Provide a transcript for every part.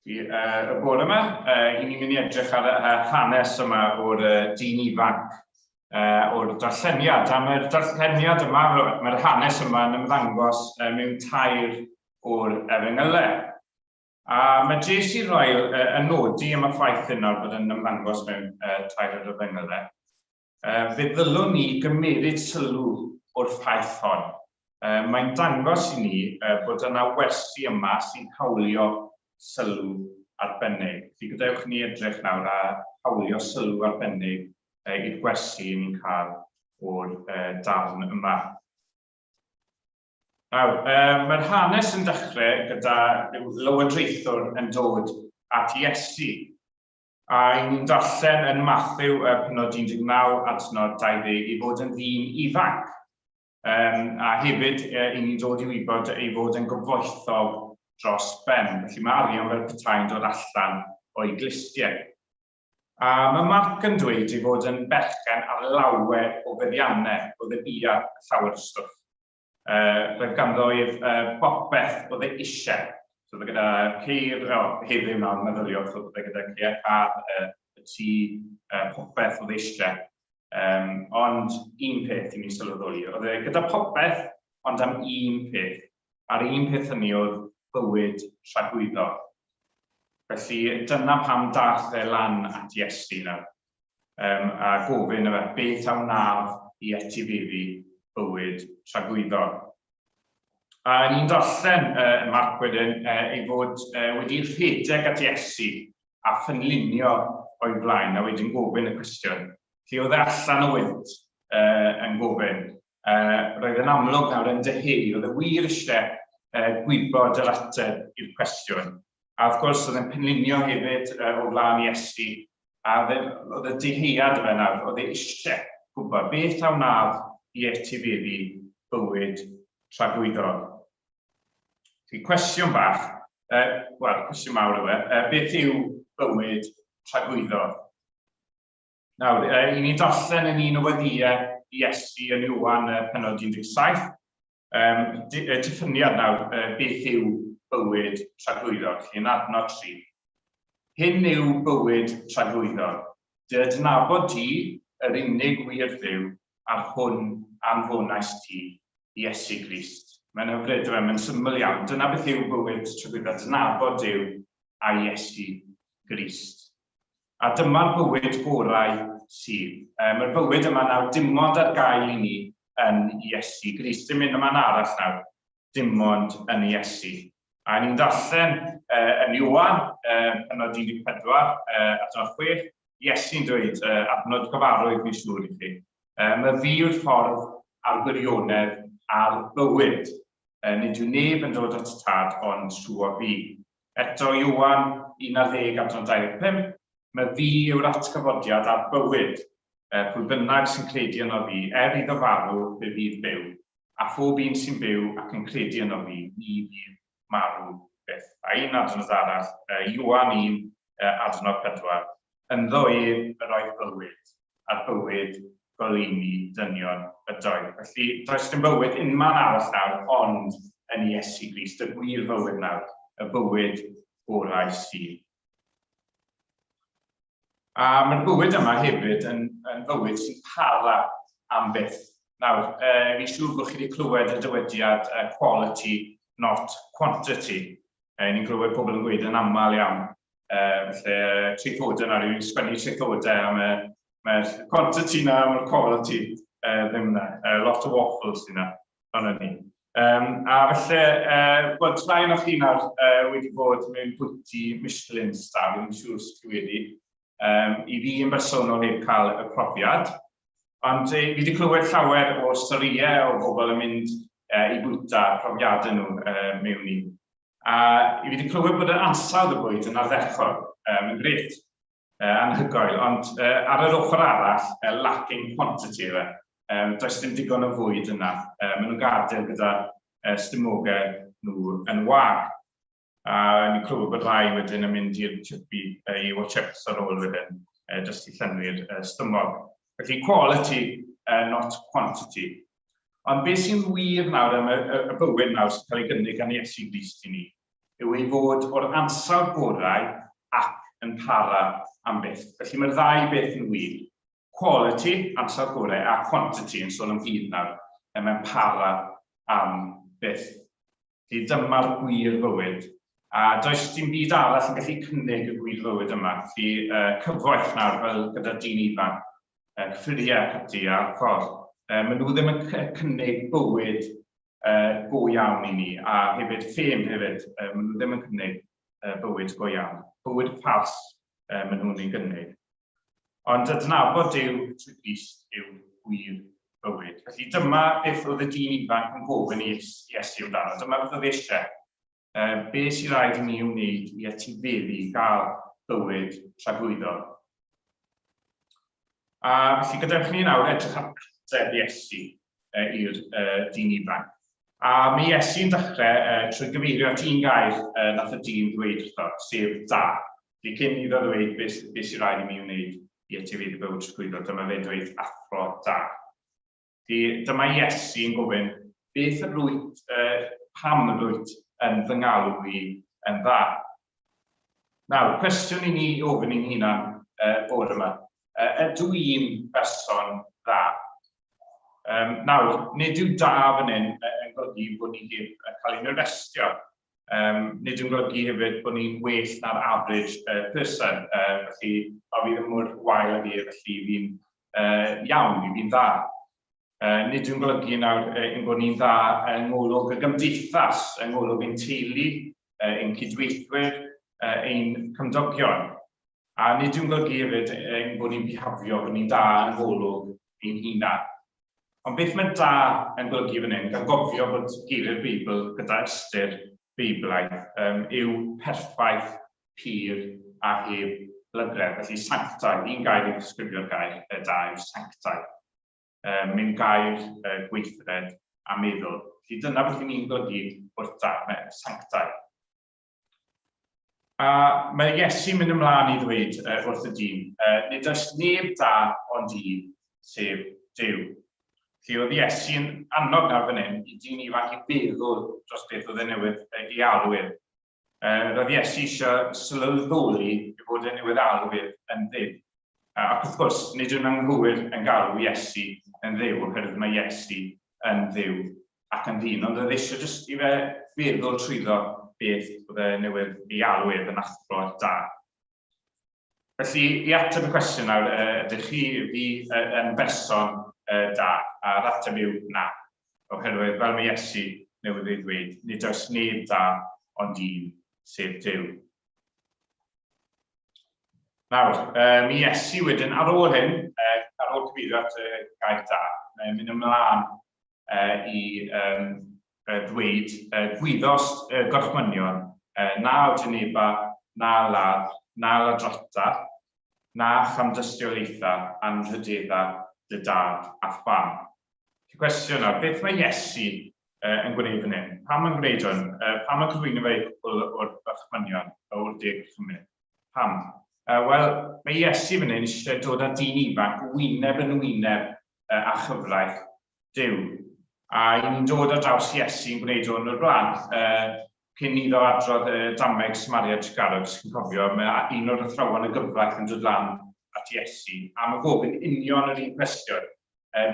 Y bore yma, i ni'n mynd i edrych ar y hanes yma o'r dyn ifanc o'r darlleniad. Am y darlleniad yma, mae'r hanes yma yn ymddangos mewn tair o'r efengylau. A mae jes i roi yn nodi am y ffaith yna bod yn ymddangos mewn tair o'r efengylau. Fe ddylwn ni gymeryd sylw o'r ffaith hon. Mae'n dangos i ni bod yna wersi yma sy'n hawlio sylw arbennig. Felly gadewch ni edrych nawr a hawlio sylw arbennig i'r gwersi ni'n cael o'r darn yma. Nawr, mae'r hanes yn dechrau gyda Llywodraethwr yn dod at Iesu. A ni'n darllen yn Mathew pennod 19 adnod 20 i fod yn ddyn ifanc. A hefyd, i ni'n dod i wybod ei fod yn gyfoethog dros ben. Felly mae arian fel petai'n dod allan o'i glistiau. A mae Marc yn dweud ei fod yn berchen ar lawer o feddiannau, oedd y bia llawer stwff. Roedd ganddo ef bopeth oedd e eisiau. So oedd gyda ceir, heddiw nawr meddyliwch, oedd gyda ceir car, y tŷ, popeth oedd eisiau. Ond un peth i ni sylweddoli. Oedd gyda popeth, ond am un peth. A'r un peth hynny oedd bywyd rhagwyddo. Felly dyna pam daeth e lan at Iesu nawr. A gofyn yma, beth a wnaf i etifeddu bywyd rhagwyddo. A ni'n darllen yn Marc wedyn ei fod wedi rhedeg at Iesu a ffynlunio o'i blaen, a wedyn gofyn y cwestiwn. Lle oedd allan o wynt yn gofyn. Roedd yn amlwg nawr yn deheu, oedd y wir eisiau gwybod yr ateb i'r cwestiwn. A wrth gwrs, oedd yn penlinio hefyd o flaen Iesu, a oedd y deheuad yma nawr, oedd e eisiau gwybod beth a wnaf i etifeddu bywyd rhagwyddo. Cwestiwn bach, cwestiwn mawr yw beth yw bywyd rhagwyddo? Nawr, i ni darllen yn un o weddiau Iesu yn Iwan pennod 17. Diffyniad nawr, beth yw bywyd rhagwyddo? Yn adnod 3. Hyn yw bywyd rhagwyddo. Dy adnabod ti yr unig wir Dduw a'r hwn anfonais ti, Iesu Grist. Mae'n hyfryd yma, mae'n syml iawn. Dyna beth yw bywyd rhagwyddo, adnabod Dduw a Iesu Grist. A dyma'r bywyd gorau sydd. Mae'r bywyd yma nawr dim ond ar gael i ni yn Iesu Grist. Dim un yma'n arall nawr, dim ond yn Iesu. A ni'n darllen yn Iwan, pennod 14, adnod 6, Iesu'n dweud, adnod gyfarwydd fi'n siŵr i chi. Mae fi yw'r ffordd a'r gwirionedd a'r bywyd. Nid yw neb yn dod at tad ond trwy fi. Eto Iwan 11 adnod 25, mae fi yw'r atgyfodiad a'r bywyd. Pwy bynnag sy'n credu yno fi, iddo farw fe fydd byw, a phob un sy'n byw ac yn credu yno fi, ni fydd marw byth. A un adnod arall, Iwan 1 adnod 4, ynddo ef yr oedd bywyd, a'r bywyd goleuni dynion ydoedd. Felly, does dim bywyd unman arall nawr, ond yn Iesu Grist, y gwir bywyd nawr, y bywyd gorau sydd. A mae'r bywyd yma hefyd yn bywyd sy'n para am byth. Nawr, fi'n siŵr bod chi wedi clywed y dywediad quality, not quantity. Ni'n clywed pobl yn gweud yn aml iawn. Felly, treithodau na, rwy'n sgwennu treithodau am mae'r quantity na am y quality ddim na. Lot o waffles yna, ond yna ni. A felly, bod rai o'ch chi nawr wedi bod mewn bwyty Michelin star, fi'n siŵr sydd chi wedi. I fi yn bersonol heb cael y profiad, ond fi wedi clywed llawer o storiau o bobl yn mynd i bwyta profiadau nhw mewn i. A fi wedi clywed bod yr ansawdd y bwyd yn ardderchog, yn gret, anhygoel, ond ar yr ochr arall, lacking quantity yma. Does dim digon o fwyd yna. Maen nhw'n gadael gyda stymogau nhw yn wag. A ni'n clywed bod rai wedyn yn mynd i'r chippy i'w chips ar ôl wedyn, jyst i llenwi'r stymog. Felly quality, not quantity. Ond beth sy'n wir nawr am y bywyd nawr sy'n cael ei gynnig gan Iesu Grist i ni, yw ei fod o'r ansawdd gorau ac yn para am byth. Felly mae'r ddau beth yn wir. Quality, ansawdd gorau, a quantity yn sôn am hyd nawr, mae'n para am byth. Felly dyma'r gwir fywyd. A does dim byd arall yn gallu cynnig y gwir fywyd yma. Felly cyfoeth nawr fel gyda dyn ifanc, cyffuriau ac ati a'r ffordd. Maen nhw ddim yn cynnig bywyd go iawn i ni, a hefyd ffêm hefyd, maen nhw ddim yn cynnig bywyd go iawn. Bywyd ffals maen nhw'n ei gynnig. Ond adnabod Duw trwy Grist yw gwir bywyd. Felly dyma beth oedd y dyn ifanc yn gofyn i Iesu amdano. Dyma beth oedd eisiau. Be sy'n rhaid i ni wneud i etifeddu gael bywyd tragwyddol. A felly gadewch ni nawr edrych ar ateb Iesu i'r dyn ifanc. A mae Iesu'n dechrau trwy gyfeirio at un gair nath y dyn ddweud wrtho, sef da. Felly cyn iddo ddweud beth sy'n rhaid i mi wneud i etifeddu bywyd tragwyddol, dyma fe'n dweud athro da. Felly dyma Iesu'n gofyn beth y rwyt, pam y rwyt yn fy ngalw i yn dda. Nawr, cwestiwn i ni ofyn i'n hunan bore yma. Ydw i'n berson dda? Nawr, nid yw da fan hyn yn golygu bod ni heb cael ein arestio. Nid yw'n golygu hefyd bod ni'n well na'r average person. Felly, a fi ddim mor wael ag felly fi'n iawn, fi'n dda. Nid yw'n golygu nawr yn bod ni'n dda yng ngolwg y gymdeithas, yng ngolwg ein teulu, ein cydweithwyr, ein cymdogion. A nid yw'n golygu hefyd yn bod ni'n bihafio bod ni'n da yng ngolwg ein hunan. Ond beth mae da yn golygu fan hyn, gan gofio bod geiriau'r Beibl gyda ystyr Beiblaidd yw perffaith, pur a heb lygredd. Felly sanctaidd, un gair i ddisgrifio'r gair da yw sanctaidd. Mae'n gair gweithred a meddwl. Felly dyna beth ni'n golygu wrth da, sanctaidd. A mae Iesu'n mynd ymlaen i ddweud wrth y dyn, nid oes neb da ond un, sef Duw. Felly oedd Iesu'n annog nawr fan hyn i dyn ifanc i feddwl dros beth oedd e newydd ei alwydd. Roedd Iesu eisiau sylweddoli i fod e newydd alwydd yn dduw. Ac wrth gwrs, nid yw'n anghywir yn galw Iesu yn dduw, oherwydd mae Iesu yn dduw ac yn ddyn. Ond oedd eisiau jyst i fe feddwl trwyddo beth oedd e newydd ei alwydd yn athro da. Felly, i ateb y cwestiwn nawr, ydych chi fi yn berson da, a'r ateb yw na. Oherwydd, fel mae Iesu newydd ei ddweud, nid oes neb da ond un, sef Duw. Nawr, mae Iesu wedyn ar ôl hyn, ar ôl cyfeirio at y gair da, mynd ymlaen i ddweud gwyddos gorchmynion, na awdyneba, na ladd, na ladrota, na chamdystiolaetha, anrhydedda, dy dad a pham. Cwestiwn nawr, beth mae Iesu yn gwneud fan hyn? Pam yn gwneud hwn? Pam yn cyflwyno fe o'r gorchmynion o'r 10 cymryd? Pam? Wel, mae Iesu fan hyn eisiau dod â dyn ifanc wyneb yn wyneb a chyfraith Duw. A ni'n dod ar draws Iesu yn gwneud hwn o'r blaen. Cyn iddo adrodd dameg Samaria Chicago, sy'n cofio, mae un o'r athrawon y gyfraith yn dod lan at Iesu. A mae gofyn union yr un cwestiwn,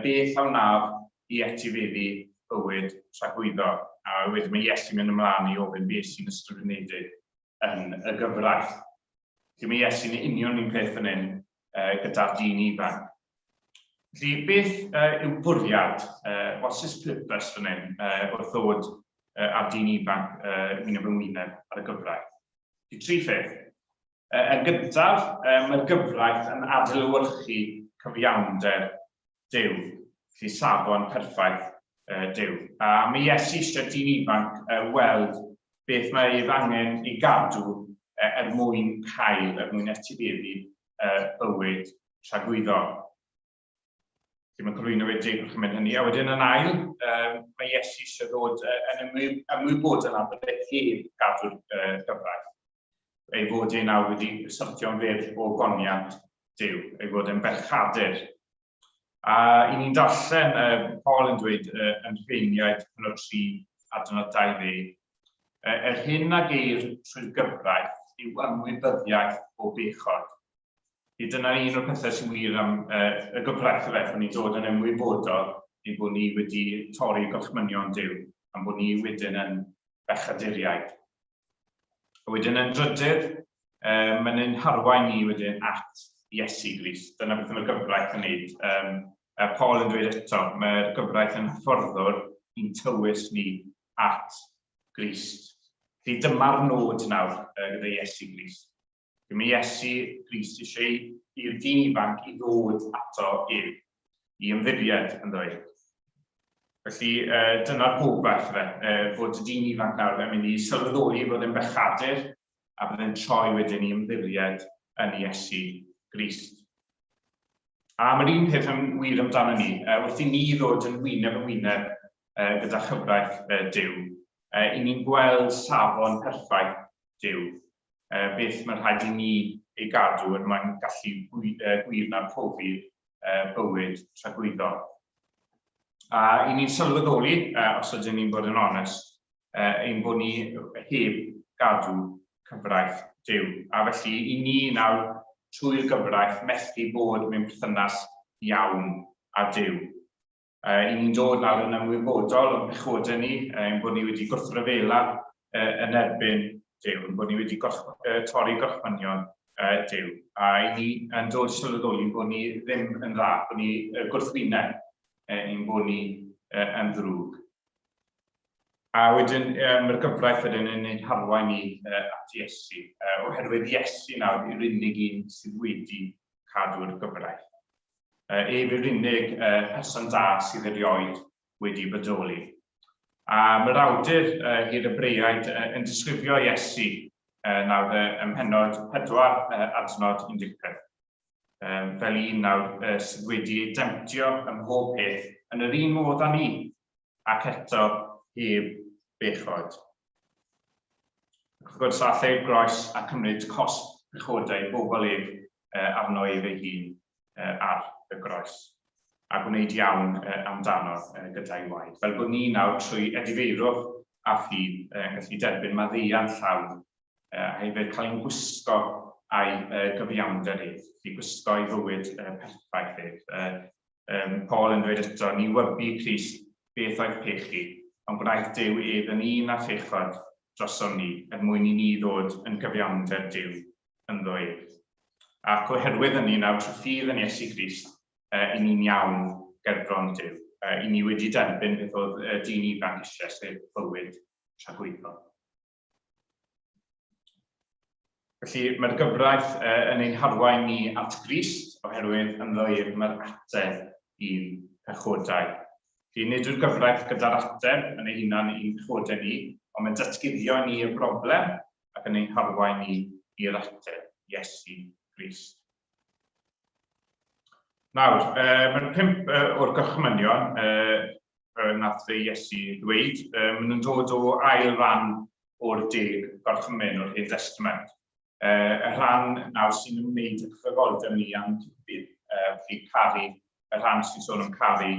beth aw naf i etifeddu bywyd tragwyddo. A wedyn mae Iesu mynd ymlaen i ofyn beth sy'n ysgrifenedig yn y gyfraith. Felly mae Iesu'n union un peth fan hyn gyda'r dyn ifanc. Felly, beth yw bwriad, what's his purpose fan hyn, wrth ddod ar dyn ifanc wyneb yn wyneb ar y gyfraith? Tri pheth. Yn gyntaf, mae'r gyfraith yn adlewyrchu cyfiawnder Duw, felly safon perffaith Duw. A mae Iesu eisiau dyn ifanc weld beth mae ef angen ei gadw mwyn cael, mwyn etifeddu bywyd tragwyddo. Felly mae'n cyflwyno fe 10 cymryd hynny. A wedyn yn ail, mae Iesu eisiau ddod yn ymwybodol yna bod e heb gadw'r gyfraith. Ei fod e nawr wedi sortio'n fyr o goniant Duw, ei fod yn berchadur. A i ni'n darllen, Paul yn dweud yn Rhufeiniaid pennod 3 adnod 20, hyn a geir trwy'r gyfraith yw ymwybyddiaeth o bechod. Dyna un o'r pethau sy'n wir am y gyfraith yfed, bod ni'n dod yn ymwybodol i bod ni wedi torri gorchmynion Duw, am bod ni wedyn yn bechaduriaid. Wedyn yn drydydd, mae'n harwain ni wedyn at Iesu Grist. Dyna beth mae'r gyfraith yn neud. Paul yn dweud eto, mae'r gyfraith yn hyfforddwr i'n tywys ni at Grist. Felly dyma'r nod nawr gyda Iesu Grist. Mae Iesu Grist eisiau i'r dyn ifanc i ddod ato i ymddiried yn dweud. Felly dyna'r gobaith fod y dyn ifanc nawr yn mynd i sylweddoli fod yn bechadur a bydd yn troi wedyn i ymddiried yn Iesu Grist. A mae'r un peth yn wir amdano ni, wrth i ni ddod yn wyneb gyda chyfraith Duw, i ni'n gweld safon perffaith Duw, beth mae'n rhaid i ni ei gadw er mwyn gallu gwirna'r profi bywyd tragwyddol. A i ni'n sylweddoli, os ydyn ni'n bod yn onest, ein bod ni heb gadw cyfraith Duw. A felly i ni nawr trwy'r gyfraith methu bod mewn perthynas iawn â Duw. I ni'n dod nawr yn ymwybodol o'n pechodau ni, bod ni wedi gwrthryfela yn erbyn Duw, bod ni wedi torri gorchmynion Duw. A i ni yn dod sylweddoli bod ni ddim yn dda, bod ni gwrthwyneb ein bod ni yn ddrwg. A wedyn mae'r gyfraith wedyn yn ein harwain ni at Iesu, oherwydd Iesu nawr yw'r unig un sydd wedi cadw'r gyfraith. Ef yw'r unig person da sydd erioed wedi bodoli. A mae'r awdur i'r Hebreaid yn disgrifio Iesu nawr ym mhennod 4 adnod 11. Fel un nawr sydd wedi demtio ym mhob peth yn yr un modd â ni, ac eto heb bechod. Wrth gwrs, ath ei groes a cymryd cosb pechodau bobl ef arno ef ei hun ar y groes, a gwneud iawn amdano gyda'i waed. Fel bod ni nawr trwy edifeirwch a ffydd yn gallu derbyn maddeuant llawn, a hefyd cael ein gwisgo a'i gyfiawnder ef, i gwisgo ei fywyd perffaith ef. Paul yn dweud eto, ni wybu Crist beth oedd pechu, ond gwnaeth Duw ef yn un a chechod droson ni, mwyn i ni ddod yn gyfiawnder Duw ynddo ef. Ac oherwydd hynny nawr trwy ffydd yn Iesu Grist, i ni'n iawn gerbron Duw. I ni wedi derbyn beth oedd dyn ifanc eisiau sef bywyd tragwyddol. Felly mae'r gyfraith yn ein harwain ni at Grist, oherwydd ynddo ef mae'r ateb i'n pechodau. Felly nid yw'r gyfraith gyda'r ateb yn ei hunan i'n pechodau ni, ond mae'n datguddio ni y broblem ac yn ein harwain ni i'r ateb, Iesu Grist. Nawr, mae'r 5 o'r gorchmynion nath ei Iesu ddweud, maen nhw'n dod o ail ran o'r 10 gorchmyn o'r Hen Testament. Y rhan nawr sy'n ymwneud â chyfrifoldeb ni am cyfydd, felly caru, y rhan sy'n sôn am caru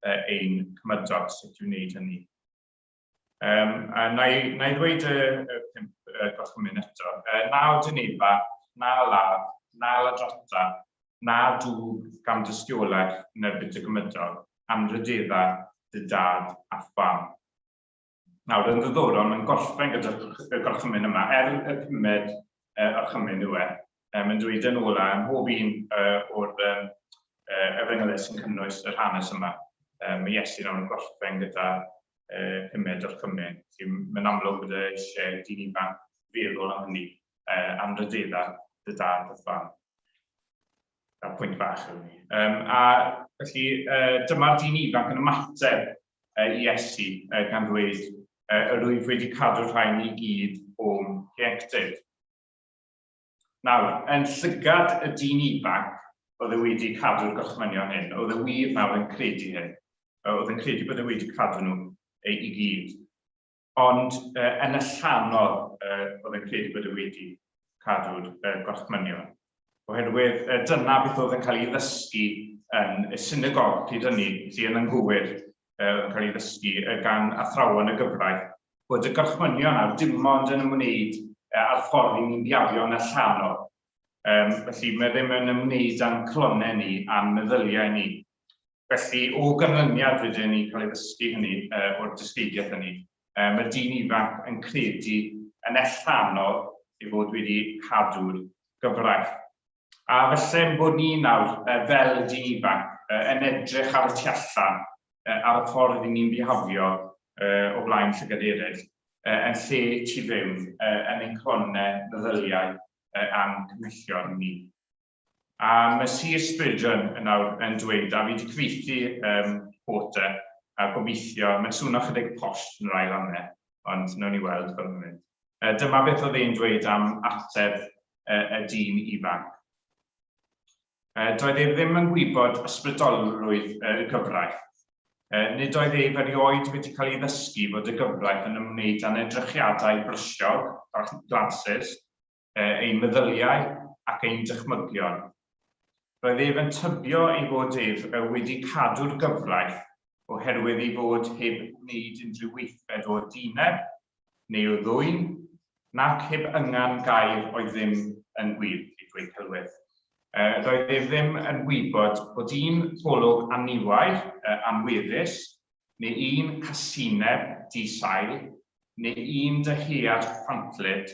ein cymydog sut i'w wneud hynny. Na i ddweud y 5 gorchmyn eto. Na o dyneba, na ladd, na ladrata, na dŵr gan dystiolaeth yn erbyn dy gymydog, am rydedda dy dad a pham. Nawr, yn ddiddorol, mae'n gorffen gyda'r gorchmyn yma, y 5 orchymyn yw mae'n dweud yn ola, yn pob un o'r efengylau sy'n cynnwys yr hanes yma. Mae Iesu nawr yn gorffen gyda 5 orchymyn. Mae'n amlwg bod eisiau dyn ifanc feddwl am hynny, am rydedda dy dad a pham. A pwynt bach yw ni. A felly, dyma'r dyn ifanc yn ymateb i Iesu gan ddweud yr wyf wedi cadw'r rhain i gyd o'n ieuenctid. Nawr, yn llygad y dyn ifanc oedd e wedi cadw'r gorchmynion hyn, oedd e wir nawr yn credu hyn. Oedd e'n credu bod e wedi cadw nhw i gyd. Ond yn y llanol oedd e'n credu bod e wedi cadw'r gorchmynion. Oherwydd dyna beth oedd yn cael ei ddysgu yn y synagog hyd hynny, sy'n anghywir yn cael ei ddysgu gan athrawon y gyfraith, bod y gorchmynion ar dim ond yn ymwneud ar ffordd i ni'n biafio yn allanol. Felly mae ddim yn ymwneud â'n clonau ni, a'n meddyliau ni. Felly, o ganlyniad wedyn ni cael ei ddysgu hynny, o'r dysgeidiaeth hynny, mae'r dyn ifanc yn credu yn allanol ei fod wedi cadw'r gyfraith. A felly bod ni nawr, fel dyn ifanc, yn edrych ar y tu allan, ar y ffordd i ni'n bihafio o blaen llygad eraill, yn lle tu fewn, yn ein clonau, meddyliau a'n cymhellion ni. A mae Sir Spurgeon yn dweud, a fi wedi cyfieithu quote a gobeithio, mae'n swnio chydig post yn rai rannau, ond nawn ni weld fel hynny. Dyma beth oedd e'n dweud am ateb y dyn ifanc. Doedd e ddim yn gwybod ysbrydolrwydd y gyfraith. Nid oedd ef erioed wedi cael ei ddysgu fod y gyfraith yn ymwneud â'n edrychiadau brysiog, glanses, ein meddyliau ac ein dychmygion. Roedd ef yn tybio ei fod ef wedi cadw'r gyfraith oherwydd ei fod heb wneud unrhyw weithred o dineb neu o ddwyn, nac heb yngan gair oedd ddim yn gwir, i dweud celwydd. Roedd ef ddim yn gwybod bod un golwg aniwair anweddus, neu un casineb disail, neu un dyhead pamphlet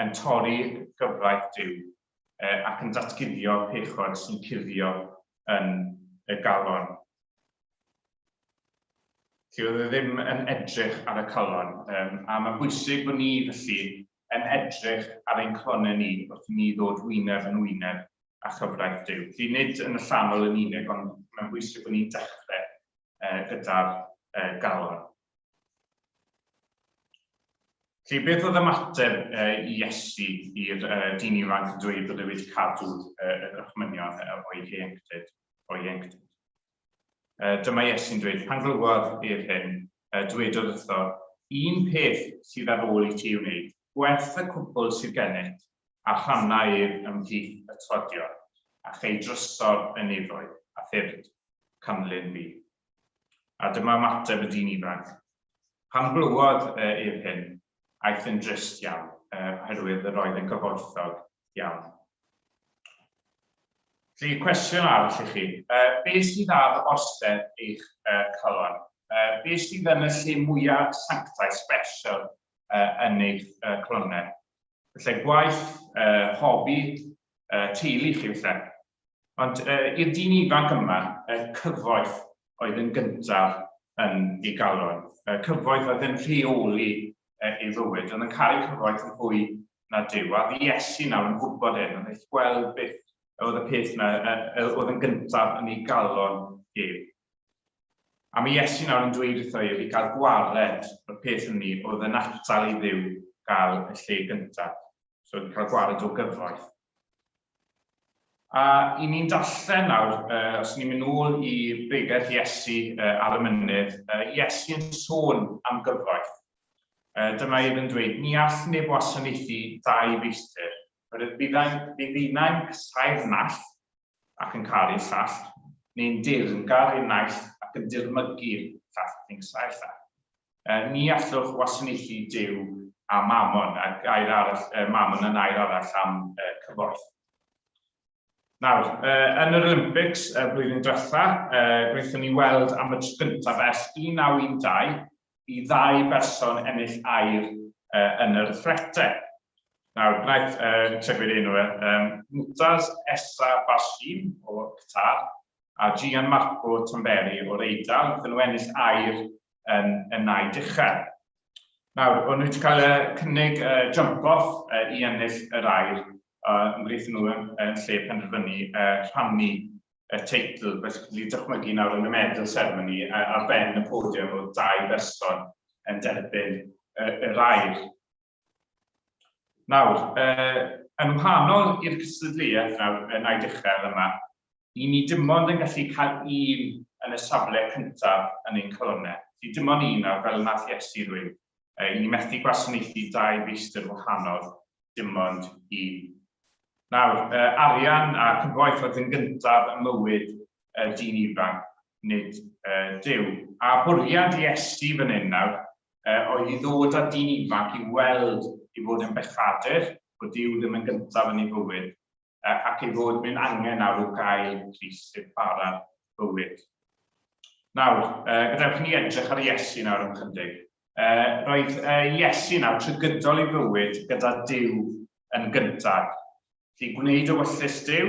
yn torri gyfraith Duw ac yn datguddio pechod sy'n cuddio yn y galon. Felly oedd e ddim yn edrych ar y calon, a mae'n bwysig bod ni felly yn edrych ar ein clonau ni wrth i ni ddod wyneb yn wyneb a chyfraith Duw. Felly nid yn allanol yn unig, ond mae'n bwysig bod ni'n dechrau gyda'r galon. Felly, beth oedd ymateb i Iesu i'r dyn ifanc yn dweud bod e wedi cadw y gorchmynion o'i ieuenctid. Dyma Iesu'n dweud, pan glywodd ef hyn, dwedodd wrtho, un peth sydd ar ôl i ti wneud, gwerth y cwbl sydd gennyt, a rhannau ef ymhlith y trodio, a chei drysor y nefoedd, a thyrd canlyn fi. A dyma ymateb y dyn ifanc. Pan glywodd ef hyn, aeth yn drist iawn, oherwydd yr oedd yn gyfoethog iawn. Felly, cwestiwn arall i chi. Be sydd ar orsedd eich calon? Be sydd yn y lle mwyaf sanctau special yn eich clonau? Felly, gwaith, hobi, teulu chi felly. Ond i'r dyn ifanc yma, cyfoeth oedd yn gyntaf yn ei galon. Cyfoeth oedd yn rheoli ei fywyd, ond yn cael cyfoeth yn fwy na Duw. A fi Iesu nawr yn gwybod hyn, ond eich gweld beth oedd y peth yna oedd yn gyntaf yn ei galon ef. A mi Iesu nawr yn dweud wrtho i gael gwared o'r peth hynny oedd yn atal i Dduw gael y lle gyntaf. So, cael gwared o gyfoeth. A i ni'n darllen nawr, os ni'n mynd nôl i bregeth Iesu ar y mynydd, Iesu yn sôn am gyfoeth. Dyma ef yn dweud, ni all neb wasanaethu dau feistr. Bydd unau'n cysau'r nall ac yn cael ei llall, neu'n dirngar ei naill ac yn dirmygu'r llall neu'n cysau'r llall. Ni allwch wasanaethu Duw a Mammon, a gair arall, Mammon yn air arall am cyfoeth. Nawr, yn yr Olympics blwyddyn diwethaf, gwnaethon ni weld am y tro gyntaf ers 1912 i 2 berson ennill air yn yr ffretau. Nawr, gwnaeth trefwyr enw Mutaz Essa Bashim o Qatar a Gianmarco Tamberi o'r Eidal, wnaethon nhw ennill air yn naid uchel. Nawr, o'n nhw wedi cael cynnig jump-off i ennill yr air, yn gwneud nhw yn lle penderfynu rhannu y teitl, felly dychmygu nawr yn y medal ceremony ar ben y podiwm o 2 berson yn derbyn yr air. Nawr, yn wahanol i'r cystadleuaeth yn naid uchel yma, i ni dim ond yn gallu cael un yn y safle cyntaf yn ein colonnau. Dim ond un nawr, fel nath Iesu dweud. I ni methu gwasanaethu 2 feistr wahanol, dim ond un. Nawr, arian a cyfoeth oedd yn gyntaf y mywyd dyn ifanc, nid Duw. A bwriad Iesu fan hyn nawr, oedd I ddod â dyn ifanc I weld I fod yn bechadr, bod Duw ddim yn gyntaf yn ei fywyd, ac I fod mynd angen nawr o gael Crist sef para'r bywyd. Nawr, gadewch ni edrych ar Iesu nawr yn chydig. Roedd Iesu nawr trwy gydol ei fywyd gyda Duw yn gyntaf. Felly gwneud o wyllus Duw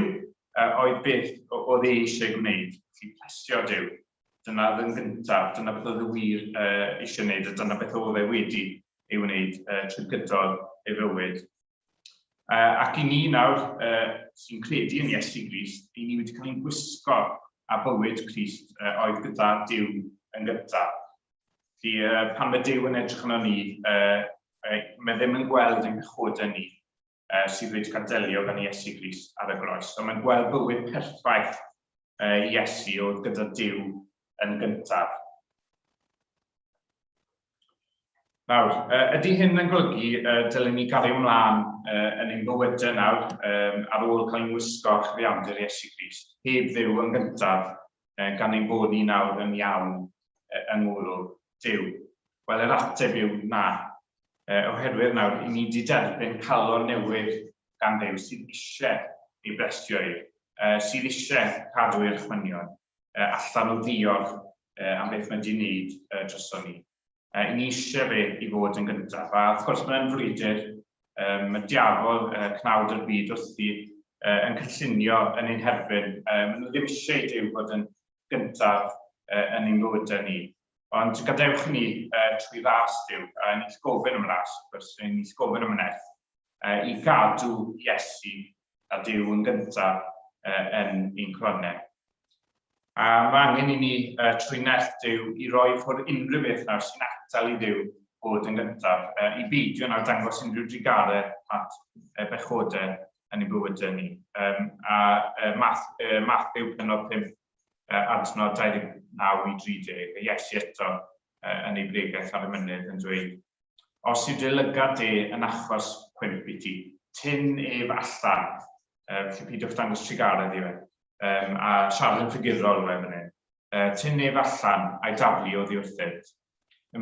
oedd beth oedd eisiau gwneud. Felly plesio Duw. Dyna oedd yn gyntaf, dyna beth oedd y wir eisiau gwneud, a dyna beth oedd e wedi ei wneud trwy gydol ei fywyd. Ac I ni nawr sy'n credu yn Iesu Grist, I ni wedi cael ein gwisgo a bywyd Crist oedd gyda Duw yn gyntaf. Felly pan mae Duw yn edrych arno ni, mae ddim yn gweld ein pechodau ni sydd wedi cael delio gan Iesu Grist ar y groes. So mae'n gweld bywyd perffaith Iesu oedd gyda Duw yn gyntaf. Nawr, ydy hyn yn golygu dylen ni gario ymlaen yn ein bywydau nawr ar ôl cael ein wisgo chyfiawnder Iesu Grist, heb Dduw yn gyntaf gan ein bod ni nawr yn iawn yng ngwrw Duw. Wel, yr ateb yw na. Oherwydd nawr, I ni wedi derbyn calon newydd gan Dduw sydd eisiau ei blesio I, sydd eisiau cadw i'r chwynion, allan o ddiolch am beth mae wedi wneud drosto ni. I ni eisiau fe I fod yn gyntaf. A wrth gwrs mae'n frwydr, mae diafol cnawd yr byd wrthi yn cynllunio yn ein herbyn. Maen nhw ddim eisiau Duw fod yn gyntaf yn ein bywydau ni. Ond gadewch ni trwy ras Duw, ni gofyn am ras, ni gofyn am nes, I gadw Iesu a Duw yn gyntaf yn ein clonau. A mae angen I ni trwy nes Duw I roi ffwrdd unrhyw beth nawr sy'n atal I Dduw bod yn gyntaf. I beidio nawr dangos unrhyw drigarau at bechodau yn ei bywydau ni. Matthew penod 5, adnod 29 I 30, Iesu eto yn ei bregaeth ar y mynydd yn dweud, os yw dy lygad de yn achos cwymp I ti, tyn ef allan, felly peidiwch dangos trigaredd I fe, a siarad yn ffigurol fe fan hyn, tyn ef allan a'i daflu o ddiwrthyd.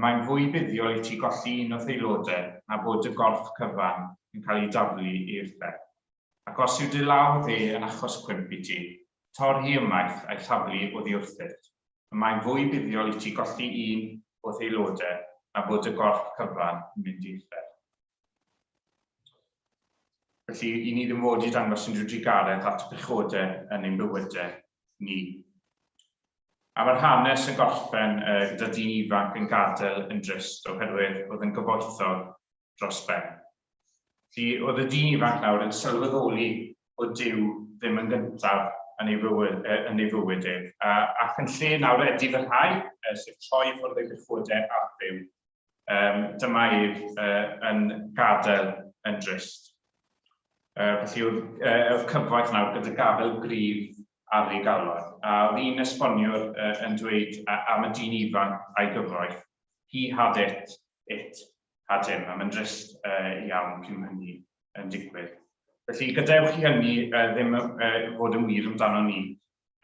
Mae'n fwy buddiol I ti golli un o aelodau na bod y gorff cyfan yn cael ei daflu i'r lle. Ac os yw dy law de yn achos cwymp I ti, tor hi ymaith a'i llaflu o ddiwrthyd. Mae'n fwy buddiol I ti golli un o aelodau na bod y gorff cyfan yn mynd i'r lle. Felly, I ni ddim fod I dangos unrhyw drigaredd at bechodau yn ein bywydau ni. A mae'r hanes yn gorffen gyda dyn ifanc yn gadael yn drist oherwydd oedd yn gyfoethog dros ben. Felly, oedd y dyn ifanc nawr yn sylweddoli o Duw ddim yn gyntaf yn ei fywyd ac yn lle nawr ydi fy rhai, sef troi ffwrdd ei bechodau ar Dduw, dyma ef yn gadael yn drist. Felly oedd cyfoeth nawr gyda gafel gryf ar ei galon. A oedd un esboniwr yn dweud am y dyn ifanc a'i gyfroeth, he had it had him, a mae'n drist iawn cyn hynny yn digwydd. Felly gadewch chi hynny ddim fod yn wir amdano ni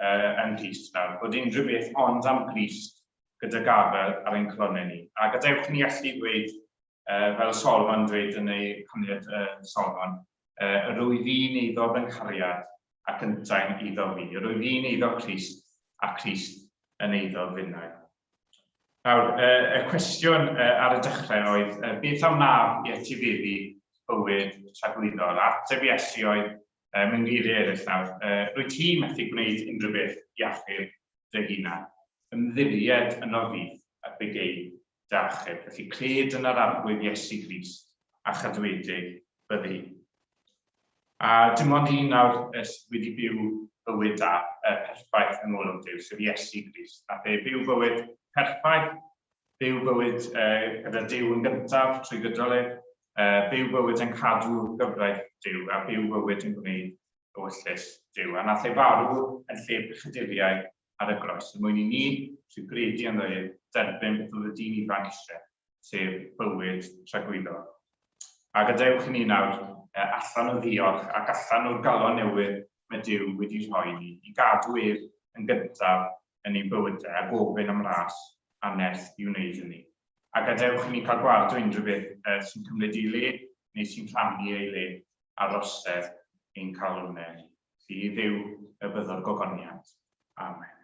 yn Crist nawr, bod unrhyw beth ond am Crist gyda gafel ar ein clonau ni. A gadewch ni allu dweud, fel Solomon dweud yn ei caniad Solomon, rwyf fi'n eiddo fy nghariad ac yntau'n eiddo fi. Rwyf fi'n eiddo Crist a Crist yn eiddo finnau. Nawr, y cwestiwn ar y dechrau oedd, beth am naf I etifeddu bywyd tragwyddol? Ateb Iesu oedd, mewn geiriau eraill nawr, rwyt ti methu gwneud unrhyw beth I achub dy hunan. Ymddiried yno fydd ac fe gei dy achub. Felly cred yn yr arglwydd Iesu Grist a chadwedig byddi. A dim ond un nawr sydd wedi byw bywyd da perffaith yng ngolwg Duw, sef Iesu Grist. A fe byw bywyd perffaith, byw bywyd gyda Duw yn gyntaf trwy gydol byw bywyd yn cadw gyfraith Duw a byw bywyd yn gwneud ewyllus Duw. A nath ei farw yn lle bechaduriau ar y gros. Mwyn I ni sy'n gredu yn ddweud derbyn beth oedd y dyn ifanc eisiau, sef bywyd tragwyddol. A gadewch ni nawr allan o ddiolch ac allan o'r galon newydd mae Duw wedi rhoi ni I gadw ef yn gyntaf yn ei bywydau a gofyn am ras a nes i wneud hynny. A gadewch i ni cael gweld o unrhyw beth sy'n cymryd i le neu sy'n rhannu ei le ar rosedd ein calonnau. Sydd yw y byddor gogoniant. Amen.